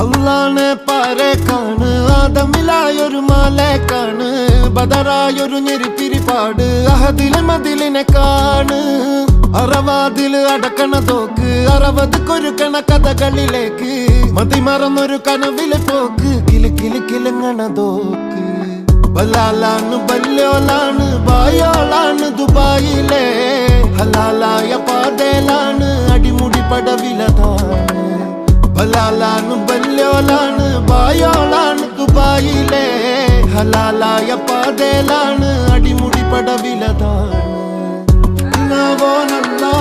അള്ളാനെ പാരേക്കാണ് ആദമിലായൊരു മാലേക്കാണ് ബദറായൊരു ഞെരിപ്പിരിപ്പാട് അഹദിലെ മതിലിനെ കാണ് അറവാതില് അടക്കണ തോക്ക് 60 കൊരുക്കണ കഥകളിലേക്ക് മതിമറന്നൊരു കനവിലെ പോക്ക് കിലി കിലി കിലങ്ങണ തോക്ക് ബലാലാണ് ബല്യോലാണ് ബായോളാണ് ദുബായിലെ ഹലാലായ പാതയിലാണ് അടിമുടി പടവിലതാണ് ബലാലാണ് ബല്യോലാണ് ബായോളാണ് ദുബായിലെ ഹലാലായ പാതയിലാണ് അടിമുടി പടവിലതാണ് നവോനല്ലാ